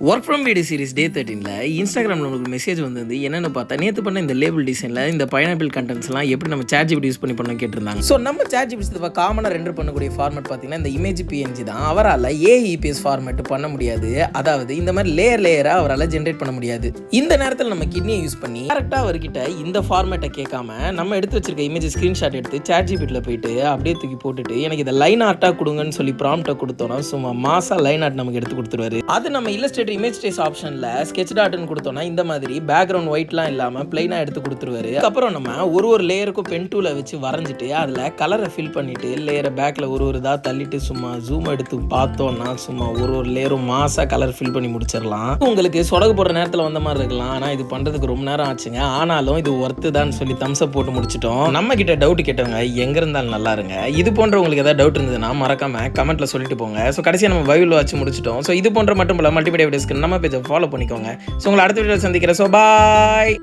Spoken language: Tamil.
ஒர்க் ஃப்ரம் வீடியோ சீரிஸ் டே 13ல் இன்ஸ்டாகிராமில் உங்களுக்கு மெசேஜ் வந்து என்னென்னு பார்த்தா நேற்று பண்ண இந்த லேபிள் டிசைனில் இந்த பைனாப்பிள் கண்டென்ட்ஸ்லாம் எப்படி நம்ம சாட் ஜிபிடி யூஸ் பண்ணி கேட்டிருந்தாங்க. ஸோ நம்ம சாட் ஜிபிடி காமனாக ரெண்டர் பண்ணக்கூடிய ஃபார்மேட் பார்த்தீங்கன்னா இந்த இமேஜ் பிஎன்ஜி தான். அவரால் ஏஇபிஎஸ் ஃபார்மேட் பண்ண முடியாது. அதாவது இந்த மாதிரி லேயராக அவரால் ஜென்ரேட் பண்ண முடியாது. இந்த நேரத்தில் நம்ம கிட்னியை யூஸ் பண்ணி கரெக்டாக அவர்கிட்ட இந்த ஃபார்மேட்டை கேட்காம நம்ம எடுத்து வச்சிருக்க இமேஜ் ஸ்க்ரீன்ஷாட் எடுத்து சாட் ஜிபிடியில் போயிட்டு அப்படியே தூக்கி போட்டுட்டு எனக்கு இதை லைன் ஆர்ட்டாக கொடுங்கன்னு சொல்லி ப்ராம்ப்டை கொடுத்தோன்னா சும்மா மாசா லைன் ஆர்ட் நமக்கு எடுத்து கொடுத்துருவாரு. அது நம்ம இல்லஸ்ட்ரேட் இமேஜ் ட்ரேஸ் ஆப்ஷன்ல ஸ்கெட்ச் டாட்னு கொடுத்தோம்னா இந்த மாதிரி பேக்ரவுண்ட் ஒயிட்லாம் இல்லாம பிளைனா எடுத்து கொடுத்துருவாரு. அப்புறம் நம்ம ஒரு லேயருக்கும் பென் டூல வச்சு வரைஞ்சிட்டு அதுல கலரை ஃபில் பண்ணிட்டு லேயரை பேக்ல ஒரு இதா தள்ளிட்டு சும்மா ஜூம் எடுத்து பார்த்தோம்னா சும்மா ஒரு லேயரும் மாசா கலர் ஃபில் பண்ணி முடிச்சிடலாம். உங்களுக்கு சொடகு போடுற நேரத்தில் வந்த மாதிரி இருக்கலாம். ஆனா இது பண்றதுக்கு ரொம்ப நேரம் ஆச்சுங்க. ஆனாலும் இது ஒர்த்து தான் சொல்லி தம்ஸ் அப் போட்டு முடிச்சிட்டோம். நம்ம கிட்ட டவுட் கேட்டவங்க எங்க இருந்தாலும் நல்லா இருங்க. இது போன்ற உங்களுக்கு ஏதாவது டவுட் இருந்ததுன்னா மறக்காம கமெண்ட்ல சொல்லிட்டு போங்க. ஸோ கடைசியாக நம்ம பைபிள் வாட்ச் முடிச்சிட்டோம். ஸோ இது போன்ற மட்டும் இல்ல மல்டிமீடியா வீடியோஸ்க்கு நம்ம பேஜை ஃபாலோ பண்ணிக்கோங்க. ஸோ உங்களை அடுத்த வீடியோவில் சந்திக்கிறேன். So bye.